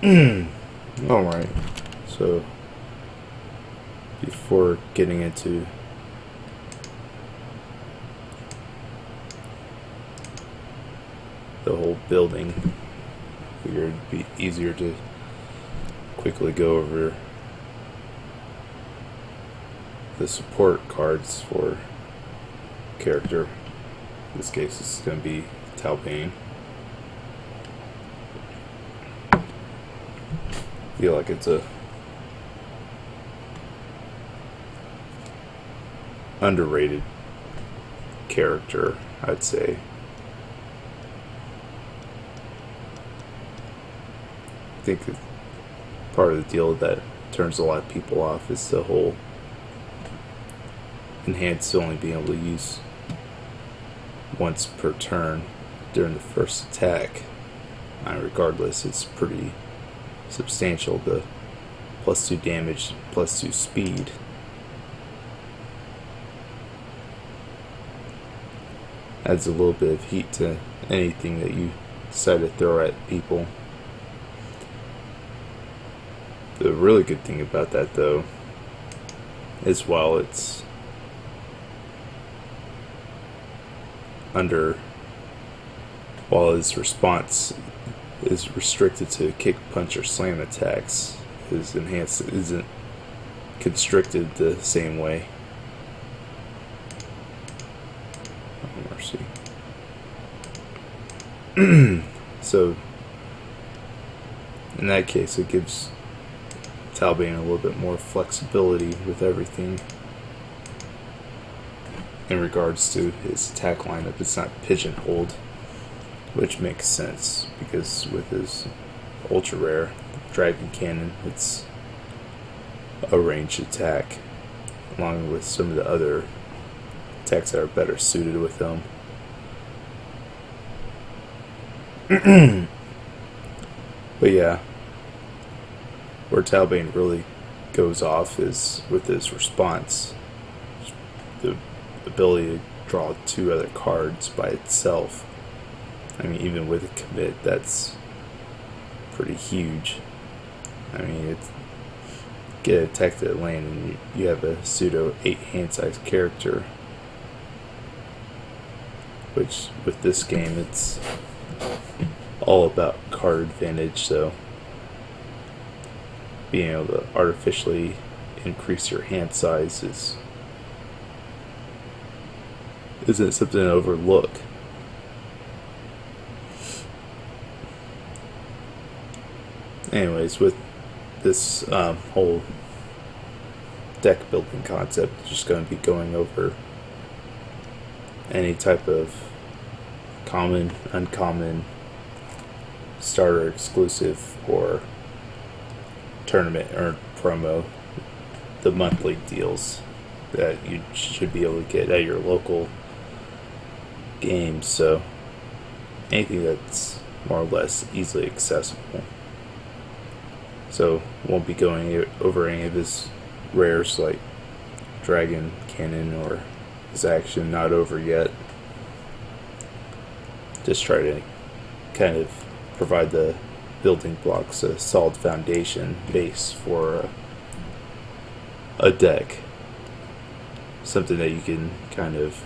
Alright, so before getting into the whole building, I figured it'd be easier to quickly go over the support cards for character. In this case, it's going to be Talbain. I feel like it's a underrated character, I'd say. I think part of the deal that turns a lot of people off is the whole enhanced only being able to use once per turn during the first attack. Regardless, it's pretty substantial. The +2 damage, +2 speed. Adds a little bit of heat to anything that you decide to throw at people. The really good thing about that, though, is while it's while his response is restricted to kick, punch, or slam attacks, his enhanced isn't constricted the same way. Oh, mercy. So, in that case, it gives Talbain a little bit more flexibility with everything. In regards to his attack lineup, it's not pigeonholed, which makes sense because with his ultra rare dragon cannon, it's a ranged attack, along with some of the other attacks that are better suited with him. But yeah, where Talbain really goes off is with his response. The ability to draw 2 other cards by itself. I mean, even with a commit, that's pretty huge. I mean, it's get attacked at land and you have a pseudo 8 hand size character, which with this game it's all about card advantage, so being able to artificially increase your hand size isn't something to overlook. Anyways, with this whole deck building concept, just going to be going over any type of common, uncommon, starter exclusive, or tournament or promo, the monthly deals that you should be able to get at your local games. So anything that's more or less easily accessible. So won't be going over any of his rares like Dragon Cannon or his action not over yet. Just try to kind of provide the building blocks, a solid foundation base for a deck. Something that you can kind of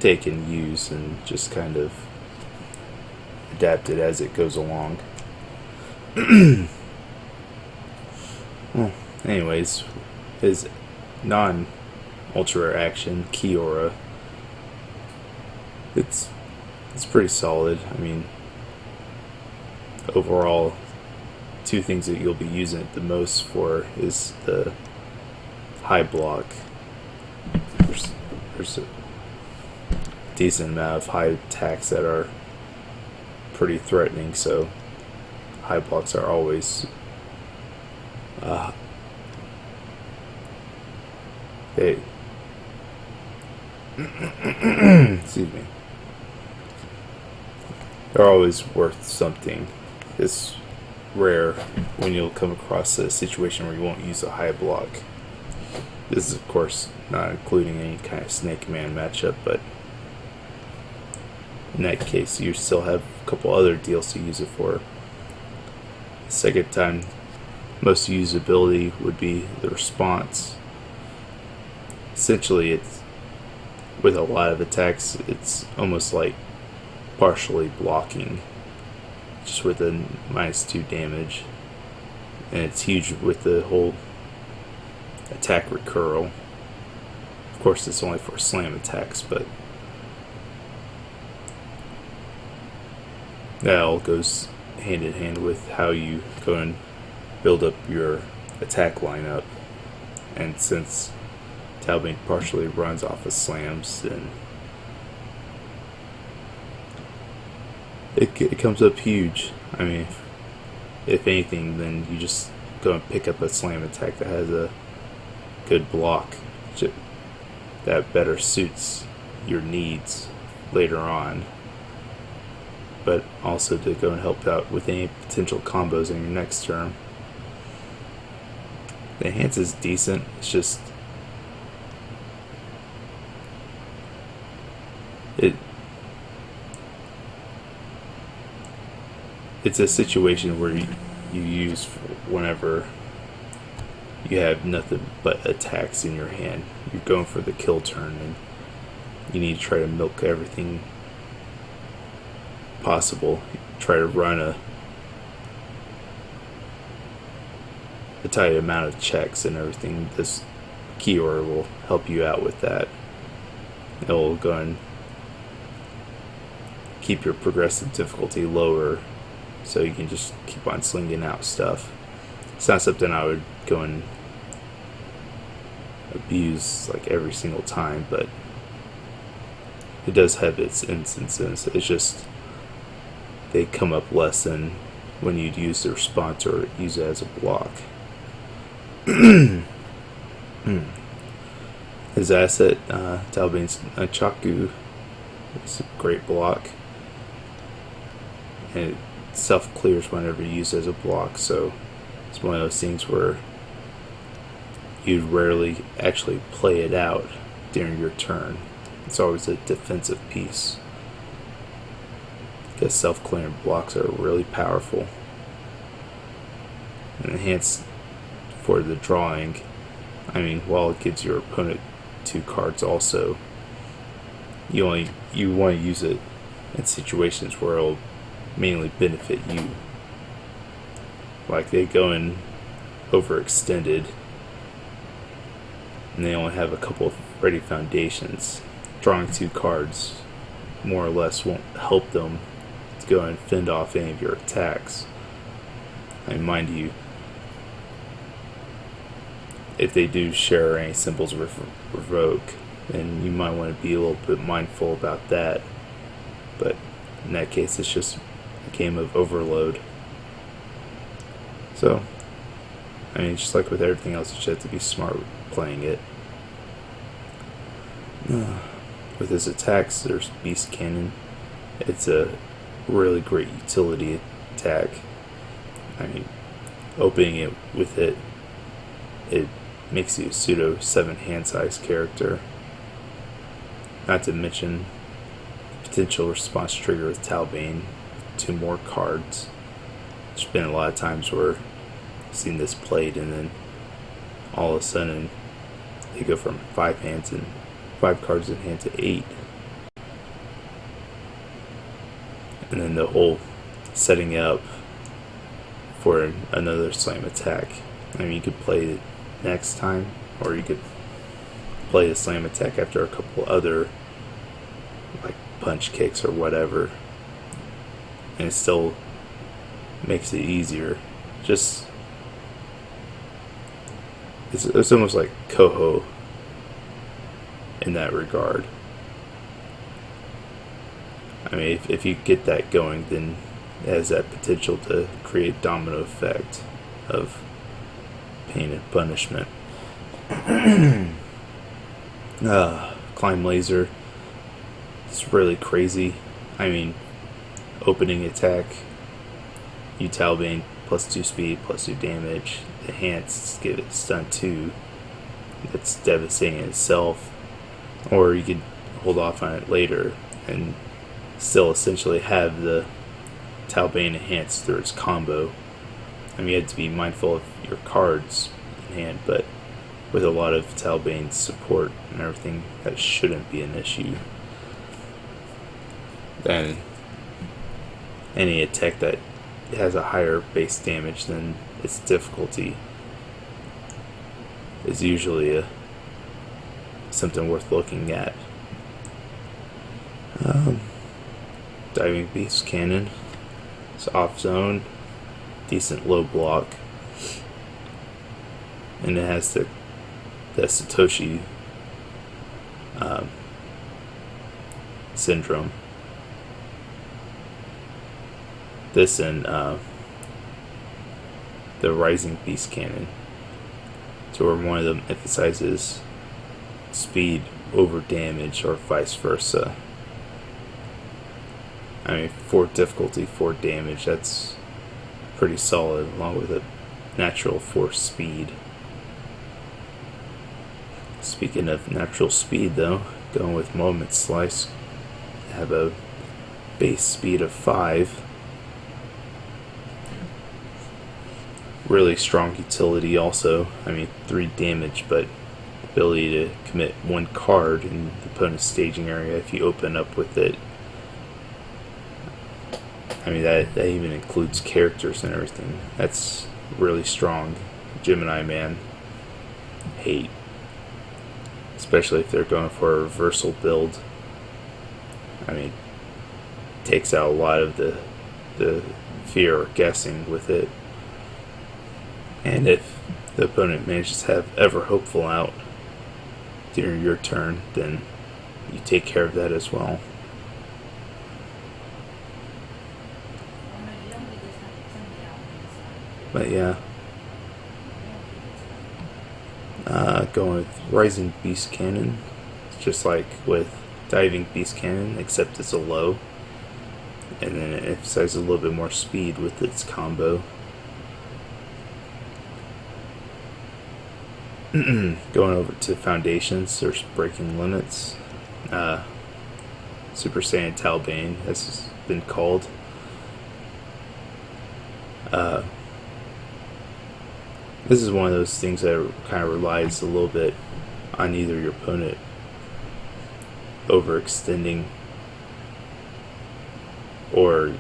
take and use and just kind of adapt it as it goes along. Well, anyways, his non-ultra rare action, Kiora, it's pretty solid. I mean, overall, 2 things that you'll be using it the most for is the high block. There's a decent amount of high attacks that are pretty threatening, so high blocks are always excuse me. They're always worth something. It's rare when you'll come across a situation where you won't use a high block. This is, of course, not including any kind of Snake Man matchup, but In that case, you still have a couple other deals to use it for. The second time, most usability would be the response. Essentially, it's with a lot of attacks, it's almost like partially blocking, just with a -2 damage, and it's huge with the whole attack recurral. Of course, it's only for slam attacks, but that all goes hand in hand with how you go and build up your attack lineup. And since Talbain partially runs off of slams, then it comes up huge. I mean, if anything, then you just go and pick up a slam attack that has a good block that better suits your needs later on, but also to go and help out with any potential combos in your next turn. The enhance is decent. It's just it's a situation where you use whenever you have nothing but attacks in your hand. You're going for the kill turn, and you need to try to milk everything possible. Try to run a tight amount of checks and everything. This keyword will help you out with that. It will go and keep your progressive difficulty lower, so you can just keep on slinging out stuff. It's not something I would go and abuse like every single time, but it does have its instances. It's just they come up less than when you'd use the response or use it as a block. His asset, Talbain's Chaku, is a great block, and it self-clears whenever you use it as a block, so it's one of those things where you'd rarely actually play it out during your turn. It's always a defensive piece, because self-clearing blocks are really powerful. And enhanced for the drawing, I mean, while it gives your opponent 2 cards also, you want to use it in situations where it'll mainly benefit you. Like they go in overextended and they only have a couple of ready foundations. Drawing 2 cards more or less won't help them to go and fend off any of your attacks. And mind you, if they do share any symbols revoke, then you might want to be a little bit mindful about that. But in that case, it's just a game of overload. So, I mean, just like with everything else, you just have to be smart with playing it. With his attacks, there's Beast Cannon. It's a really great utility attack. I mean, opening it with it makes you a pseudo 7 hand size character. Not to mention potential response trigger with Talbain, 2 more cards. There's been a lot of times where I've seen this played and then all of a sudden they go from 5 cards in hand to 8. And then the whole setting up for another slam attack. I mean, you could play it next time, or you could play the slam attack after a couple other like punch kicks or whatever, and it still makes it easier. Just it's almost like Coho in that regard. I mean, if you get that going, then it has that potential to create domino effect of pain and punishment. Climb laser. It's really crazy. I mean, opening attack, you Talbain +2 speed, +2 damage. Enhance, give it stun 2. That's devastating in itself. Or you could hold off on it later and still essentially have the Talbain enhanced through its combo. I mean, you have to be mindful of your cards in hand, but with a lot of Talbain's support and everything, that shouldn't be an issue. Then any attack that has a higher base damage than its difficulty is usually something worth looking at. Diving Beast Cannon. It's off zone, decent low block, and it has the Satoshi syndrome. This and the Rising Beast Cannon, so where one of them emphasizes speed over damage or vice versa. I mean, 4 difficulty, 4 damage, that's pretty solid, along with a natural 4 speed. Speaking of natural speed, though, going with Moment Slice, have a base speed of 5. Really strong utility also. I mean, 3 damage, but ability to commit 1 card in the opponent's staging area if you open up with it. I mean, that even includes characters and everything. That's really strong. Gemini Man hate. Especially if they're going for a reversal build. I mean, takes out a lot of the fear or guessing with it. And if the opponent manages to have Ever Hopeful out during your turn, then you take care of that as well. But yeah, going with Rising Beast Cannon, it's just like with Diving Beast Cannon, except it's a low, and then it emphasizes a little bit more speed with its combo. Going over to Foundations, there's Breaking Limits. Super Saiyan Talbain has been called. This is one of those things that kind of relies a little bit on either your opponent overextending or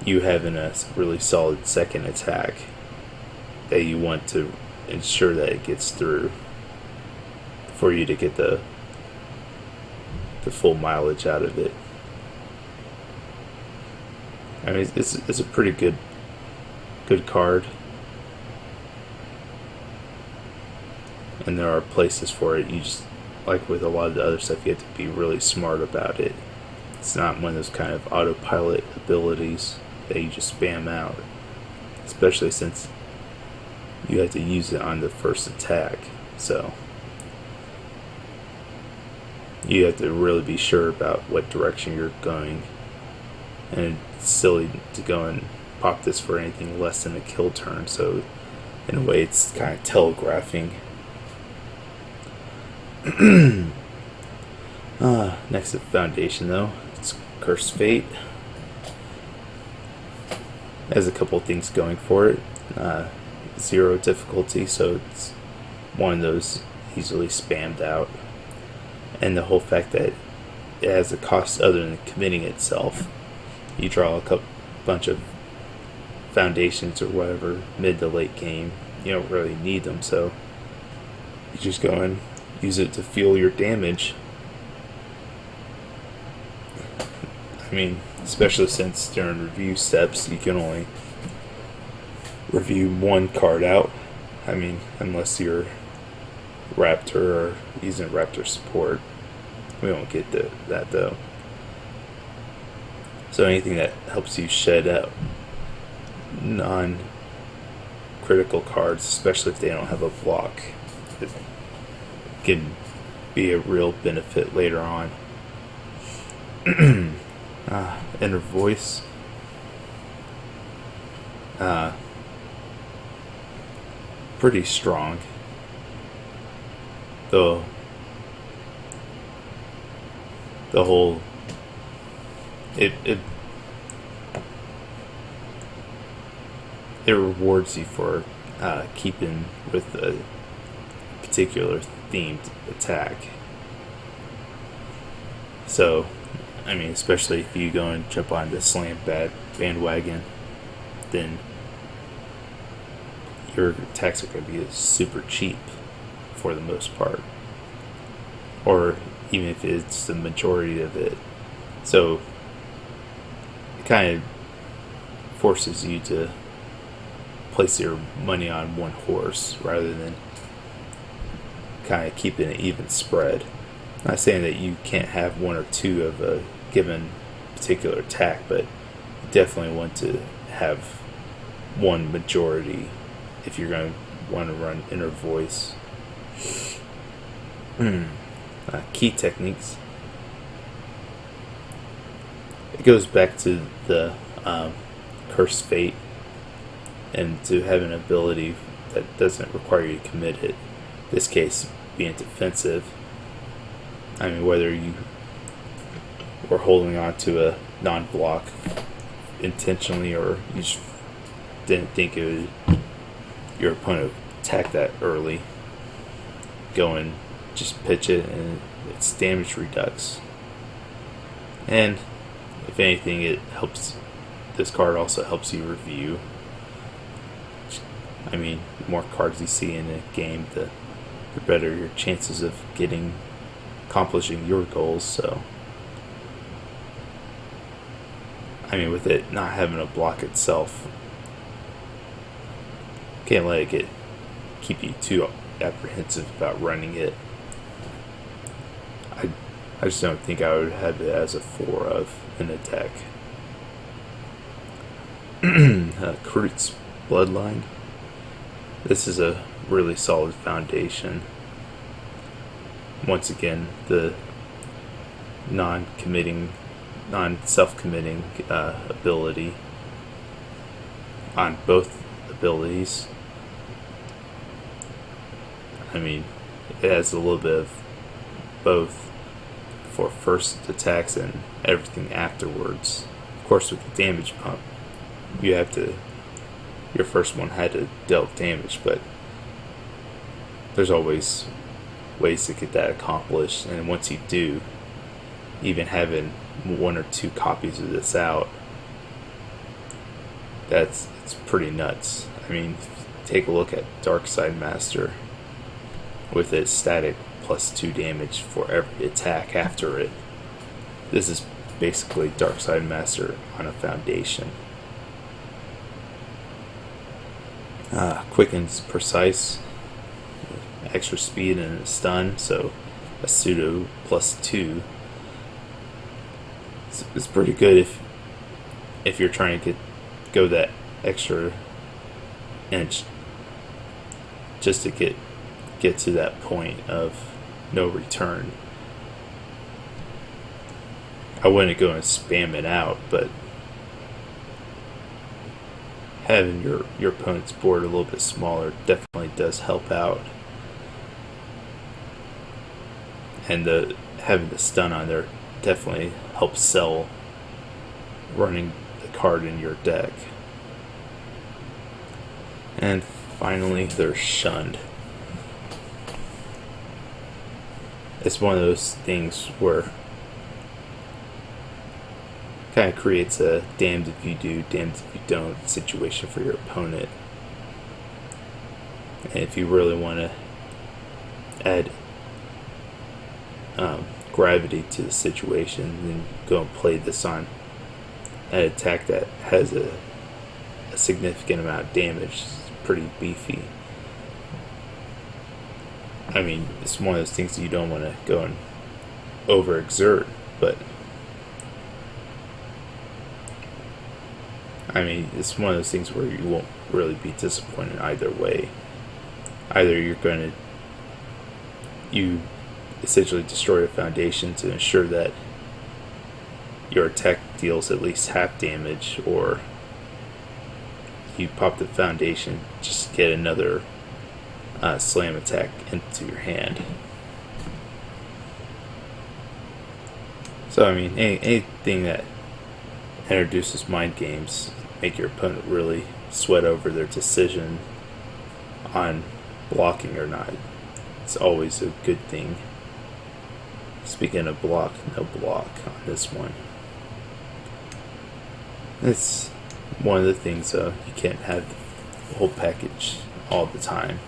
you having a really solid second attack that you want to ensure that it gets through for you to get the full mileage out of it. I mean, it's a pretty good card. And there are places for it. You just, like with a lot of the other stuff, you have to be really smart about it. It's not one of those kind of autopilot abilities that you just spam out, especially since you have to use it on the first attack. So you have to really be sure about what direction you're going, and it's silly to go and pop this for anything less than a kill turn. So in a way, it's kind of telegraphing. Next to Foundation, though, it's Cursed Fate. Has a couple things going for it. 0 difficulty, so it's one of those easily spammed out. And the whole fact that it has a cost other than committing itself. You draw a bunch of Foundations or whatever mid to late game. You don't really need them, so you just go and use it to fuel your damage. I mean, especially since during review steps you can only review 1 card out. I mean, unless you're Raptor or using Raptor support. We won't get that though. So anything that helps you shed out non-critical cards, especially if they don't have a block, it can be a real benefit later on. Inner Voice. Pretty strong. Though the whole it it rewards you for keeping with a particular themed attack. So, I mean, especially if you go and jump on the slam bandwagon, then your attacks are going to be super cheap for the most part, or even if it's the majority of it. So it kind of forces you to place your money on one horse rather than kind of keeping an even spread. I'm not saying that you can't have one or two of a given particular attack, but you definitely want to have one majority if you're going to want to run inner voice. Key techniques. It goes back to the Cursed Fate, and to have an ability that doesn't require you to commit it. In this case, being defensive. I mean, whether you were holding on to a non-block intentionally, or you just didn't think it would, your opponent would attack that early, go and just pitch it, and it's damage redux. And if anything, it helps. This card also helps you review. I mean, the more cards you see in a game, the better your chances of accomplishing your goals. So, I mean, with it not having a block itself, can't let it keep you too apprehensive about running it. I just don't think I would have it as a 4 of an attack. Kroot's Bloodline. This is a really solid foundation. Once again, the non-self-committing ability on both abilities. I mean, it has a little bit of both for first attacks and everything afterwards. Of course, with the damage pump, your first one had to deal damage, but there's always ways to get that accomplished. And once you do, even having 1 or 2 copies of this out, it's pretty nuts. I mean, take a look at Darkside Master with its static +2 damage for every attack after it. This is basically Darkside Master on a foundation. Quickens Precise, extra speed and a stun, so a pseudo +2. It's pretty good if you're trying to go that extra inch just to get to that point of no return. I wouldn't go and spam it out, but having your opponent's board a little bit smaller definitely does help out. And having the stun on there definitely helps sell running the card in your deck. And finally, they're Shunned. It's one of those things where kind of creates a damned if you do, damned if you don't situation for your opponent. And if you really want to add gravity to the situation, then go and play this on an attack that has a significant amount of damage. It's pretty beefy. I mean, it's one of those things that you don't want to go and overexert, but I mean, it's one of those things where you won't really be disappointed either way. Either you essentially destroy a foundation to ensure that your attack deals at least half damage, or you pop the foundation, just get another slam attack into your hand. So I mean, anything that introduces mind games, make your opponent really sweat over their decision on blocking or not. It's always a good thing. Speaking of block, no block on this one. It's one of the things, you can't have the whole package all the time.